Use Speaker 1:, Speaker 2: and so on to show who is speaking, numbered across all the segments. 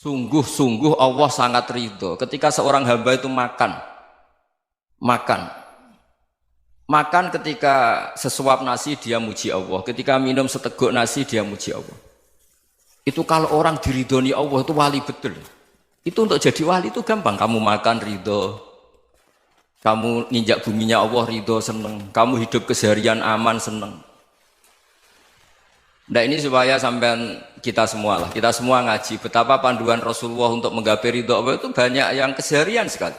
Speaker 1: Sungguh-sungguh Allah sangat ridho ketika seorang hamba itu makan. Makan ketika sesuap nasi dia muji Allah, ketika minum seteguk nasi dia muji Allah. Itu kalau orang diridhoni Allah itu wali betul. Itu untuk jadi wali itu gampang. Kamu makan ridho, kamu ninjak buminya Allah ridho seneng, kamu hidup keseharian aman seneng. Nah ini supaya sampean kita semua ngaji betapa panduan Rasulullah untuk menggapai ridho Allah itu banyak yang keseharian sekali.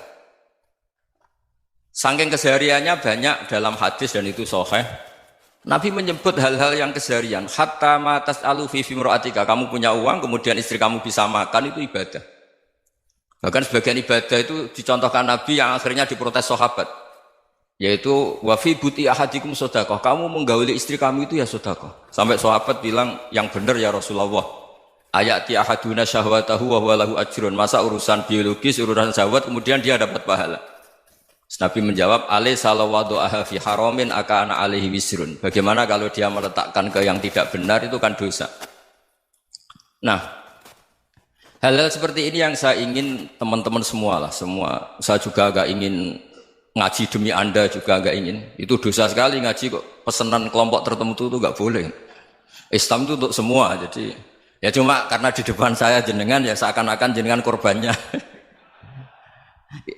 Speaker 1: Saking kesehariannya banyak dalam hadis dan itu sahih. Nabi menyebut hal-hal yang keseharian. Hatta ma tas'alu fi imra'atika, kamu punya uang kemudian istri kamu bisa makan itu ibadah. Bahkan sebagian ibadah itu dicontohkan Nabi yang akhirnya diprotes sahabat. Yaitu wafi buti ahadikum sodakoh, kamu menggauli istri kamu itu ya sodakoh. Sampai sahabat bilang yang benar ya Rasulullah. Ayati ahaduna syahwatahu wa huwa lahu ajrun. Masa urusan biologis, urusan syahwat kemudian dia dapat pahala. Nabi menjawab, alai salawadu'aha fi haramin akana alaihi wisrun. Bagaimana kalau dia meletakkan ke yang tidak benar itu kan dosa. Nah, hal-hal seperti ini yang saya ingin teman-teman semua. Saya juga agak ingin ngaji demi Anda juga agak ingin. Itu dosa sekali ngaji kok pesanan kelompok tertentu itu enggak boleh. Islam itu untuk semua. Jadi ya cuma karena di depan saya jenengan ya seakan-akan jenengan korbannya.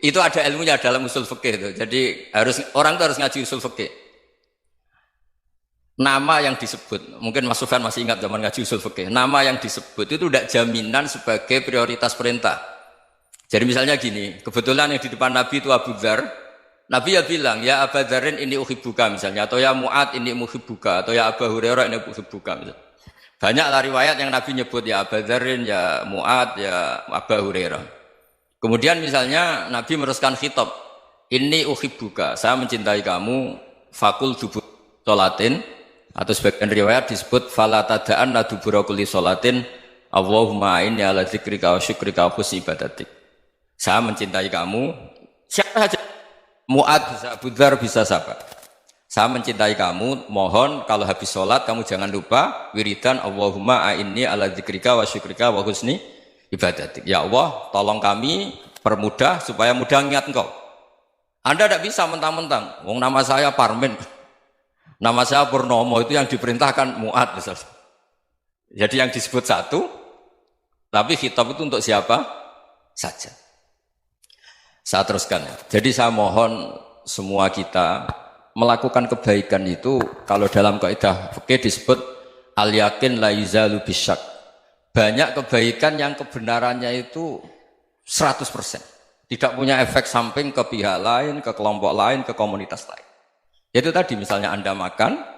Speaker 1: Itu ada ilmunya dalam usul fikih itu. Jadi orang itu harus ngaji usul fikih. Nama yang disebut, mungkin Mas Sufyan masih ingat zaman ngaji usul fikih. Nama yang disebut itu tidak jaminan sebagai prioritas perintah. Jadi misalnya gini, kebetulan yang di depan Nabi itu Abu Dzar. Nabi ya bilang, ya Aba Dzarin ini uhibbuka misalnya, atau ya Mu'ad ini uhibbuka, atau ya Aba Hurairah ini uhibbuka misalnya. Banyaklah riwayat yang Nabi nyebut ya Aba Dzarin, ya Mu'ad, ya Aba Hurairah. Kemudian misalnya Nabi meneruskan khitab, ini uhibbuka, saya mencintai kamu, fakul dubur sholatin, atau sebagian riwayat disebut fala tada'an la dubura kulli sholatin, Allahumma inni ala dzikrika wa syukrika wa husni ibadatik. Saya mencintai kamu, siapa saja. Mu'ad bisa, Abu Dzar bisa siapa? Saya mencintai kamu, mohon kalau habis sholat kamu jangan lupa wiridan Allahumma a'inni ala dzikrika wa syukrika wa husni ibadatik. Ya Allah, tolong kami permudah supaya mudah ingat engkau. Anda tidak bisa mentang-mentang, wong nama saya Parmin, nama saya Purnomo, itu yang diperintahkan Mu'ad misalnya. Jadi yang disebut satu, tapi khitab itu untuk siapa saja. Saya teruskan ya. Jadi saya mohon semua kita melakukan kebaikan itu kalau dalam kaidah fikih disebut al yakin la yuzalu bisyak. Banyak kebaikan yang kebenarannya itu 100%. Tidak punya efek samping ke pihak lain, ke kelompok lain, ke komunitas lain. Yaitu tadi misalnya Anda makan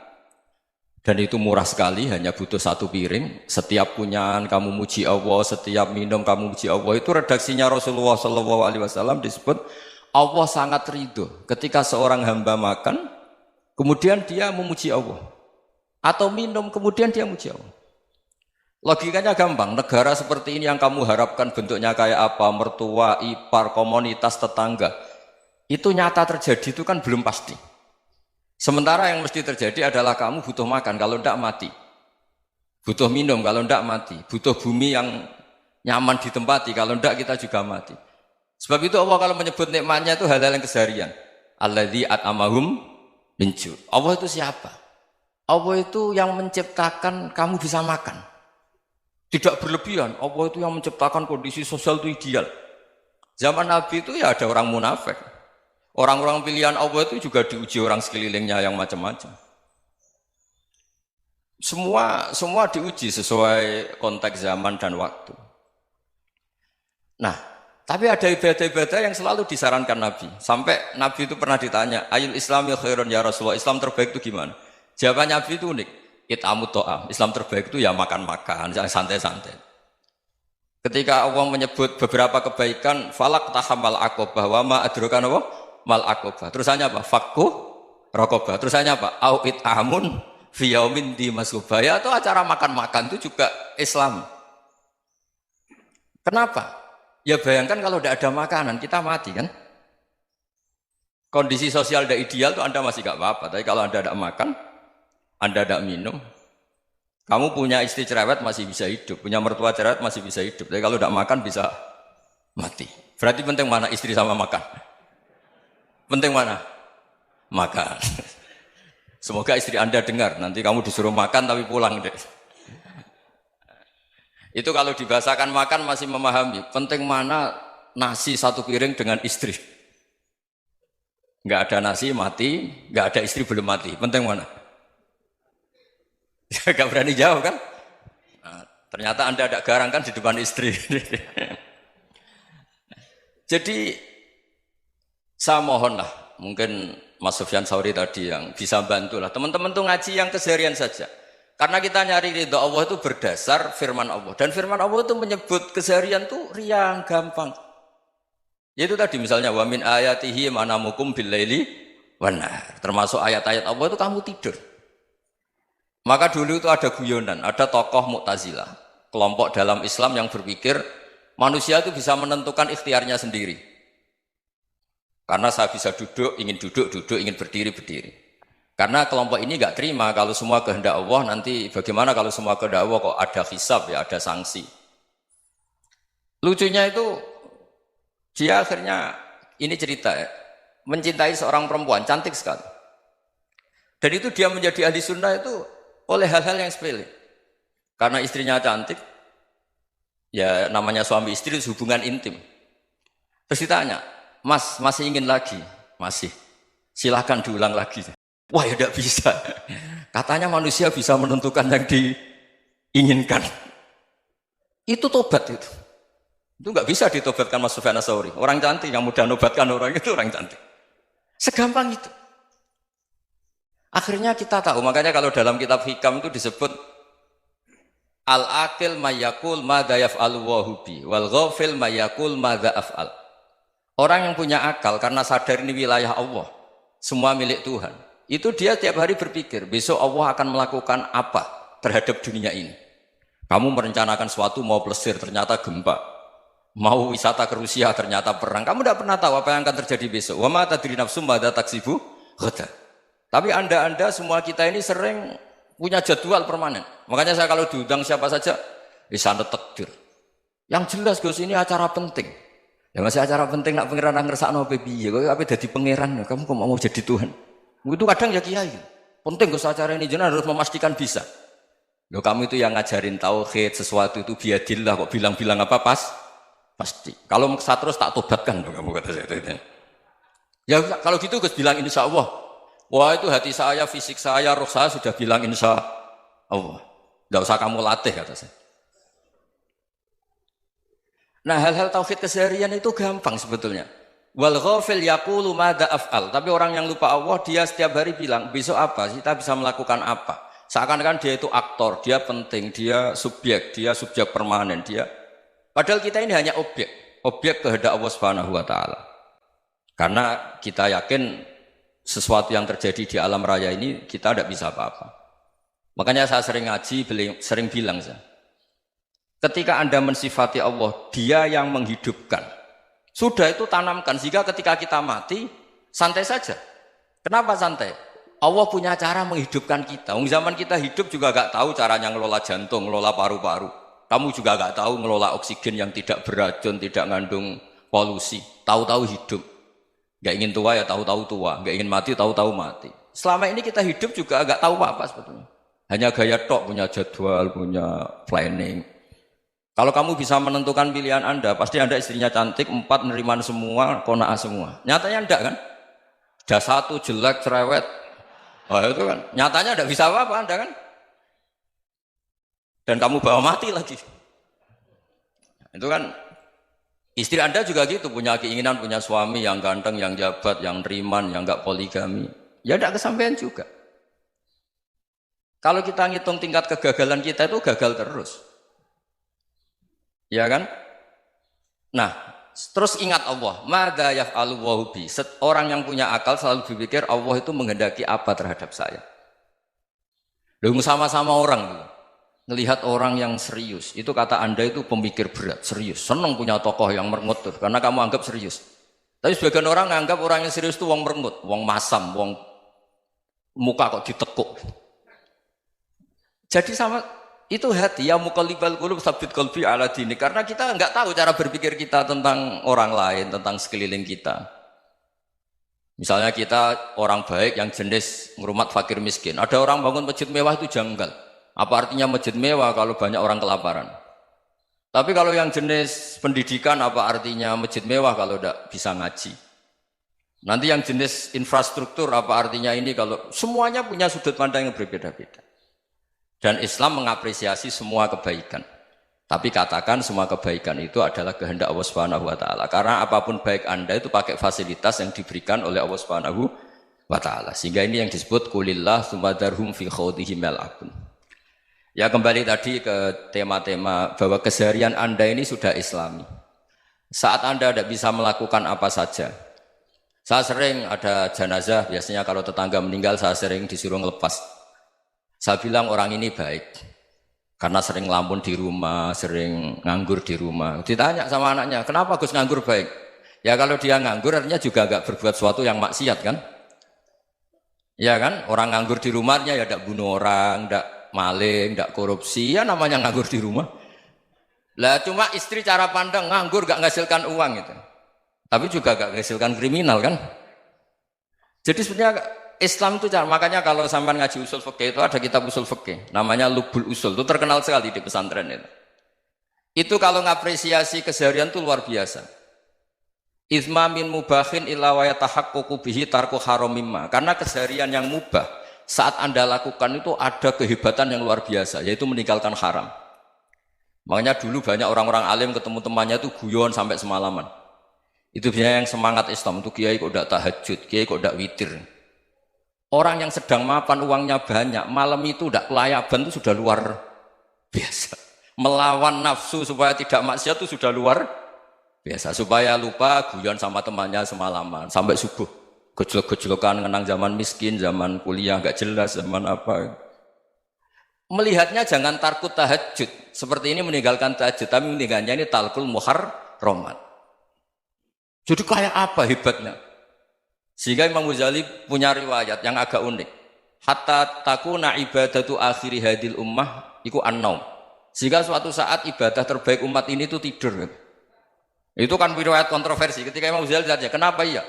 Speaker 1: dan itu murah sekali, hanya butuh satu piring. Setiap punyaan kamu muji Allah, setiap minum kamu muji Allah. Itu redaksinya Rasulullah SAW disebut Allah sangat ridho ketika seorang hamba makan, kemudian dia memuji Allah. Atau minum, kemudian dia muji Allah. Logikanya gampang, negara seperti ini yang kamu harapkan bentuknya kayak apa, mertua, ipar, komunitas, tetangga. Itu nyata terjadi itu kan belum pasti. Sementara yang mesti terjadi adalah kamu butuh makan, kalau tidak mati. Butuh minum, kalau tidak mati. Butuh bumi yang nyaman ditempati, kalau tidak kita juga mati. Sebab itu Allah kalau menyebut nikmatnya itu hal-hal yang keseharian. Alladzi at'amahum min ju'. Allah itu siapa? Allah itu yang menciptakan kamu bisa makan. Tidak berlebihan. Allah itu yang menciptakan kondisi sosial itu ideal. Zaman Nabi itu ya ada orang munafik. Orang-orang pilihan Allah itu juga diuji orang sekelilingnya yang macam-macam. Semua diuji sesuai konteks zaman dan waktu. Nah, tapi ada ibadah-ibadah yang selalu disarankan Nabi. Sampai Nabi itu pernah ditanya, ayul islami khairun ya Rasulullah, Islam terbaik itu gimana? Jawaban Nabi itu unik. It'amut to'am. Islam terbaik itu ya makan-makan, yang santai-santai. Ketika Allah menyebut beberapa kebaikan, falak tahamal aqobah wa ma adrokan apa? Mal aqobah. Terusannya apa? Fakku raqobah. Terusannya apa? Au it'amun fi yaumin di masubah. Ya itu acara makan-makan itu juga Islam. Kenapa? Ya bayangkan kalau tidak ada makanan, kita mati kan? Kondisi sosial tidak ideal itu Anda masih gak apa-apa. Tapi kalau Anda tidak makan, Anda tidak minum, Kamu punya istri cerewet masih bisa hidup, punya mertua cerewet masih bisa hidup. Tapi kalau tidak makan bisa mati. Berarti penting mana istri sama makan? Penting mana? Makan. Semoga istri Anda dengar, nanti kamu disuruh makan tapi pulang deh. Itu kalau dibahasakan makan masih memahami. Penting mana nasi satu piring dengan istri. Nggak ada nasi mati, nggak ada istri belum mati. Penting mana? Gak berani jawab kan? Nah, ternyata Anda ada garang kan di depan istri. Jadi saya mohonlah, mungkin Mas Sufyan Sauri tadi yang bisa bantulah. Teman-teman tuh ngaji yang keseharian saja. Karena kita nyari ridho Allah itu berdasar firman Allah. Dan firman Allah itu menyebut keseharian tuh riang, gampang. Yaitu tadi misalnya wa min ayatihi manamukum billaili wan nahar. Termasuk ayat-ayat Allah itu kamu tidur. Maka dulu itu ada guyonan, ada tokoh Mu'tazilah, kelompok dalam Islam yang berpikir manusia itu bisa menentukan ikhtiarnya sendiri. Karena saya bisa duduk, ingin berdiri, berdiri. Karena kelompok ini nggak terima kalau semua kehendak Allah, nanti bagaimana kalau semua kehendak Allah kok ada hisab ya, ada sanksi. Lucunya itu dia akhirnya, ini cerita ya, mencintai seorang perempuan, cantik sekali. Dan itu dia menjadi ahli sunnah itu oleh hal-hal yang sepele. Karena istrinya cantik, ya namanya suami istri itu hubungan intim. Terus ditanya, Mas, masih ingin lagi? Masih. Silahkan diulang lagi. Wah ya tidak bisa. Katanya manusia bisa menentukan yang diinginkan. Itu tobat itu. Itu nggak bisa ditobatkan Mas Sufyan Ats-Tsauri. Orang cantik yang mudah nobatkan orang itu orang cantik. Segampang itu. Akhirnya kita tahu, makanya kalau dalam kitab Hikam itu disebut al-aqil mayyakul madza yaf'alu wa hubi wal ghafil mayyakul madza af'al. Orang yang punya akal karena sadar ini wilayah Allah, semua milik Tuhan. Itu dia tiap hari berpikir, besok Allah akan melakukan apa terhadap dunia ini. Kamu merencanakan sesuatu mau plesir, ternyata gempa. Mau wisata ke Rusia, ternyata perang. Kamu tidak pernah tahu apa yang akan terjadi besok. Wa ma tadri nafsum madza taksibu ghadan. Tapi anda semua kita ini sering punya jadwal permanen. Makanya saya kalau diundang siapa saja, bisa takdir. Yang jelas Gus ini acara penting. Ya masih acara penting nak pangeran ngersakno piye? Kok ape dadi pangeran? Kamu kok mau jadi Tuhan? Itu kadang ya kiai. Penting Gus acara ini jenengan harus memastikan bisa. Loh kamu itu yang ngajarin tauhid, sesuatu itu biadillah kok bilang-bilang apa pasti. Kalau saya terus tak tobatkan loh kamu kata saya. Ya kalau gitu Gus bilang insya Allah. Wah itu hati saya, fisik saya, roh saya sudah bilang insya Allah. Tidak usah kamu latih kata saya. Nah hal-hal tauhid keseharian itu gampang sebetulnya. Wal ghafil yaqulu madza af'al. Tapi orang yang lupa Allah dia setiap hari bilang besok apa? Kita bisa melakukan apa? Seakan-akan dia itu aktor, dia penting, dia subjek permanen, dia. Padahal kita ini hanya objek kehendak Allah Subhanahu wa taala. Karena kita yakin sesuatu yang terjadi di alam raya ini kita tidak bisa apa-apa. Makanya saya sering ngaji, sering bilang saya, ketika Anda mensifati Allah, dia yang menghidupkan. Sudah itu tanamkan, sehingga ketika kita mati, santai saja. Kenapa santai? Allah punya cara menghidupkan kita. Zaman kita hidup juga gak tahu caranya ngelola jantung, ngelola paru-paru. Kamu juga gak tahu ngelola oksigen yang tidak beracun, tidak mengandung polusi. Tahu-tahu hidup. Gak ingin tua ya tahu-tahu tua, gak ingin mati tahu-tahu mati. Selama ini kita hidup juga agak tahu apa sebetulnya. Hanya gaya tok, punya jadwal, punya planning. Kalau kamu bisa menentukan pilihan Anda, pasti Anda istrinya cantik, 4 neriman semua, kona'ah semua. Nyatanya enggak kan? Ada 1 jelek, cerewet. Oh itu kan, nyatanya enggak bisa apa-apa Anda kan? Dan kamu bawa mati lagi. Itu kan. Istri Anda juga gitu, punya keinginan, punya suami yang ganteng, yang jabat, yang riman, yang enggak poligami. Ya tidak kesampaian juga. Kalau kita ngitung tingkat kegagalan kita itu gagal terus. Ya kan? Nah, terus ingat Allah. Madza yaf'alu wa hubi. Orang yang punya akal selalu berpikir Allah itu menghendaki apa terhadap saya. Lalu sama-sama orang gitu. Ngelihat orang yang serius, itu kata Anda itu pemikir berat, serius. Senang punya tokoh yang merengut tuh, karena kamu anggap serius. Tapi sebagian orang nganggap orang yang serius itu wong merengut, wong masam, wong muka kok ditekuk. Jadi sama itu hati ya muqallibal qulub tsabbit qalbi ala dinik, karena kita enggak tahu cara berpikir kita tentang orang lain, tentang sekeliling kita. Misalnya kita orang baik yang jenis ngrumat fakir miskin. Ada orang bangun masjid mewah itu janggal. Apa artinya masjid mewah kalau banyak orang kelaparan? Tapi kalau yang jenis pendidikan apa artinya masjid mewah kalau tidak bisa ngaji? Nanti yang jenis infrastruktur apa artinya ini kalau semuanya punya sudut pandang yang berbeda-beda. Dan Islam mengapresiasi semua kebaikan. Tapi katakan semua kebaikan itu adalah kehendak Allah Subhanahu wa taala. Karena apapun baik Anda itu pakai fasilitas yang diberikan oleh Allah Subhanahu wa taala. Sehingga ini yang disebut qulillah tsumadarhum fi khawdihim yal'abun. Ya kembali tadi ke tema-tema bahwa keseharian Anda ini sudah Islami. Saat Anda tidak bisa melakukan apa saja. Saya sering ada jenazah, biasanya kalau tetangga meninggal saya sering disuruh ngelepas. Saya bilang orang ini baik. Karena sering ngelamun di rumah, sering nganggur di rumah. Ditanya sama anaknya, kenapa Gus nganggur baik? Ya kalau dia nganggur artinya juga agak berbuat sesuatu yang maksiat kan? Ya kan? Orang nganggur di rumahnya ya tidak bunuh orang, tidak maling, tidak korupsi, ya namanya nganggur di rumah. Lah cuma istri cara pandang nganggur gak menghasilkan uang itu. Tapi juga gak menghasilkan kriminal kan? Jadi sebenarnya Islam itu makanya kalau sampai ngaji usul fikih itu ada kitab usul fikih namanya Lubul Usul, itu terkenal sekali di pesantren itu. Itu kalau ngapresiasi keseharian itu luar biasa. Izma min mubahin illa wa yatahaqqaqu bihi tarku haramimma. Karena keseharian yang mubah saat Anda lakukan itu ada kehebatan yang luar biasa, yaitu meninggalkan haram. Makanya dulu banyak orang-orang alim ketemu temannya itu guyon sampai semalaman. Itu biasanya yang semangat Islam itu kiai kok tidak tahajud, kiai kok tidak witir. Orang yang sedang mapan uangnya banyak, malam itu tidak kelayaban itu sudah luar biasa. Melawan nafsu supaya tidak maksiat itu sudah luar biasa. Supaya lupa guyon sama temannya semalaman sampai subuh. Gejolak-gejolokan ngenang zaman miskin, zaman kuliah nggak jelas, zaman apa. Melihatnya jangan tarkut tahajud. Seperti ini meninggalkan tahajud, tapi meninggalkannya ini talkul muharramat. Jadi kayak apa hebatnya? Sehingga Imam Ghazali punya riwayat yang agak unik. Hatta takuna ibadatu akhiri hadil ummah iku an-naum. Sehingga suatu saat ibadah terbaik umat ini itu tidur. Itu kan riwayat kontroversi. Ketika Imam Ghazali tanya, kenapa iya?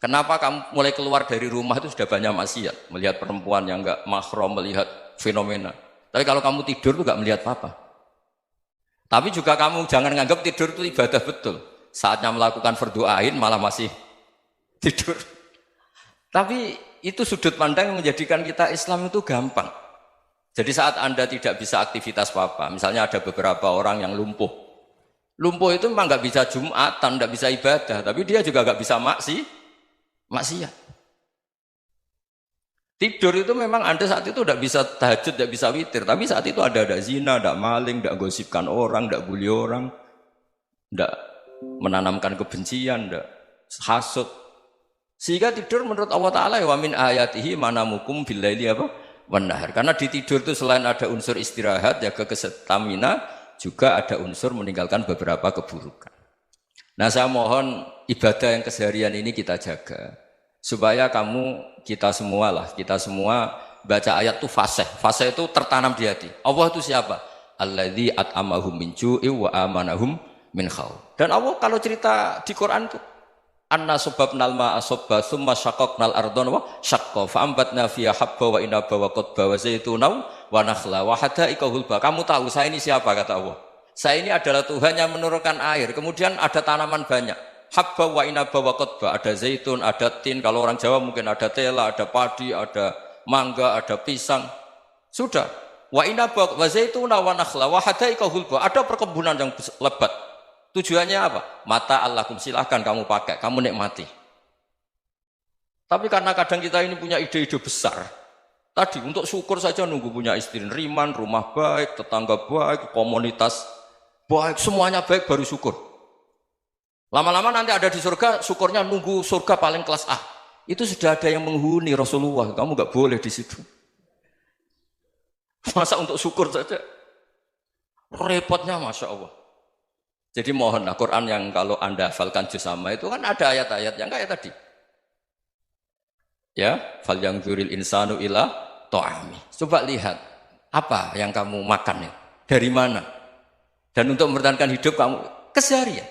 Speaker 1: Kenapa kamu mulai keluar dari rumah itu sudah banyak maksiat? Melihat perempuan yang enggak mahram, melihat fenomena. Tapi kalau kamu tidur itu enggak melihat apa-apa. Tapi juga kamu jangan nganggap tidur itu ibadah betul. Saatnya melakukan fardu ain malah masih tidur. Tapi itu sudut pandang yang menjadikan kita Islam itu gampang. Jadi saat Anda tidak bisa aktivitas apa-apa, misalnya ada beberapa orang yang lumpuh. Lumpuh itu memang nggak bisa Jumatan, nggak bisa ibadah, tapi dia juga nggak bisa maksiat. Tidur itu memang Anda saat itu tidak bisa tahajud, tidak bisa witir, tapi saat itu ada zina, ada maling, tidak gosipkan orang, tidak bully orang, tidak menanamkan kebencian, tidak hasud. Sehingga tidur menurut Allah Ta'ala wa min ayatihi manamukum billaili apa? Wan-nahar. Karena di tidur itu selain ada unsur istirahat, jaga kestamina, juga ada unsur meninggalkan beberapa keburukan. Nah saya mohon ibadah yang keseharian ini kita jaga. Supaya kita semua baca ayat itu fasih. Fasih itu tertanam di hati. Allah itu siapa? Alladzi at'amahum min ju'i wa amanahum min khauf. Dan Allah kalau cerita di Quran itu anna sababnal ma'a sabba thumma syaqaqnal ardana wa syaqqa fa ambatna fiha habba wa inaba wa qadba wa zaituna wa nakhla wa hadaika hulba. Kamu tahu saya ini siapa kata Allah? Saya ini adalah Tuhan yang menurunkan air, kemudian ada tanaman banyak. Habba wa inaba wa qadba, ada zaitun, ada tin, kalau orang Jawa mungkin ada tela, ada padi, ada mangga, ada pisang. Sudah. Wa inaba wa zaituna wa nakhla wa hadaika hulba, ada perkebunan yang lebat. Tujuannya apa? Mata Allahkum, silahkan kamu pakai, kamu nikmati. Tapi karena kadang kita ini punya ide-ide besar. Tadi untuk syukur saja nunggu punya istri riman, rumah baik, tetangga baik, komunitas baik, semuanya baik baru syukur. Lama-lama nanti ada di surga, syukurnya nunggu surga paling kelas A. Itu sudah ada yang menghuni Rasulullah, kamu nggak boleh di situ. Masa untuk syukur saja? Repotnya Masya Allah. Jadi mohonlah Quran yang kalau Anda hafalkan juz sama itu kan ada ayat-ayat yang kayak tadi. Ya, fal yanzuril insanu ila ta'ami. Coba lihat, Apa yang kamu makan ya? Dari mana? Dan untuk mempertahankan hidup kamu keseharian.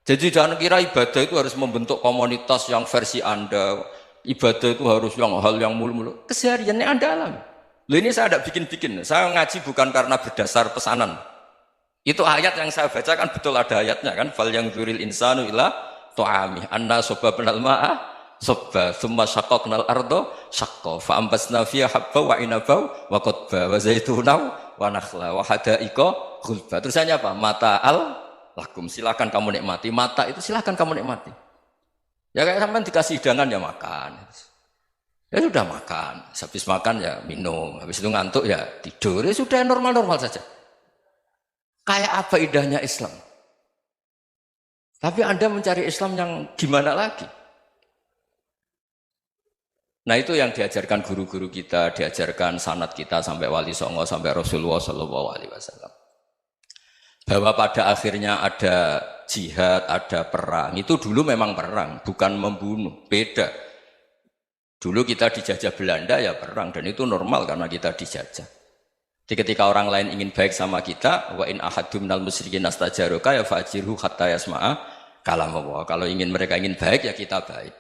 Speaker 1: Jadi jangan kira ibadah itu harus membentuk komunitas yang versi Anda. Ibadah itu harus yang hal yang mulu-mulu. Kesehariannya Anda alami. Loh ini saya tidak bikin-bikin. Saya ngaji bukan karena berdasar pesanan. Itu ayat yang saya baca kan betul ada ayatnya kan. Fal yang dzuril insanu ila ta'ami. Anna sobba benal ma'ah sobba. Thumma syaqaqnal ardo syaqqa. Fa'ambasna fiha habba wa inabau wa qodba wa zaitunau wa nakhla wa hadaika ghulba. Terusannya apa? Mata'al lakum. Silakan kamu nikmati. Mata itu silakan kamu nikmati. Ya kayak sampean dikasih hidangan ya makan. Ya sudah makan. Habis makan ya minum. Habis itu ngantuk ya tidur. Ya sudah normal-normal saja. Kayak apa indahnya Islam. Tapi Anda mencari Islam yang gimana lagi? Nah itu yang diajarkan guru-guru kita, diajarkan sanad kita sampai Wali Songo, sampai Rasulullah SAW. Bahwa pada akhirnya ada jihad, ada perang. Itu dulu memang perang, bukan membunuh. Beda. Dulu kita dijajah Belanda ya perang, dan itu normal karena kita dijajah. Jadi ketika orang lain ingin baik sama kita, wa in ahadum minal musyrikin astajaroka ya fajirhu hatta yasma'a kalam Allah. Kalau mereka ingin baik ya kita baik.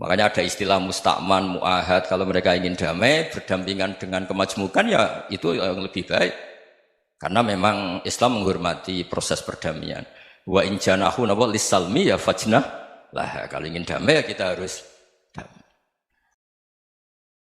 Speaker 1: Makanya ada istilah musta'man, mu'ahad. Kalau mereka ingin damai, berdampingan dengan kemajmukan ya itu yang lebih baik. Karena memang Islam menghormati proses perdamaian. Wa in janahu lis-salmi ya fajnah lah. Kalau ingin damai ya kita harus